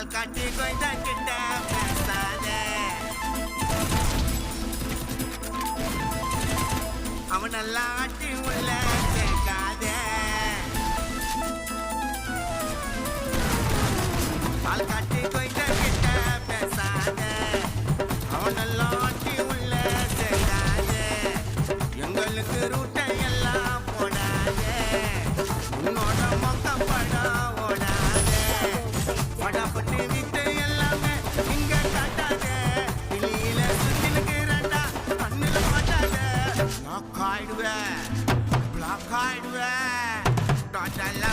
பால் காட்டி கொஞ்சம் கிட்ட பேசாத அவன் நல்லா ஆட்டி உள்ள சேர்க்காத பால் காட்டி கொஞ்சம் கிட்ட பேசாத அவன் நல்லா ஆட்டி உள்ள சேர்க்காத எங்களுக்கு ரூட்டை எல்லாம் போடாத உன்னோட மொக்கம் படம் ஓடாத படப்பட்டு விட்டு எல்லாமே இங்க காட்டாத வெளியில சுத்தினுக்கிறண்டா கண்ணுல மாட்டாத பிளாக் ஆயிடுவேன் டோட்டலா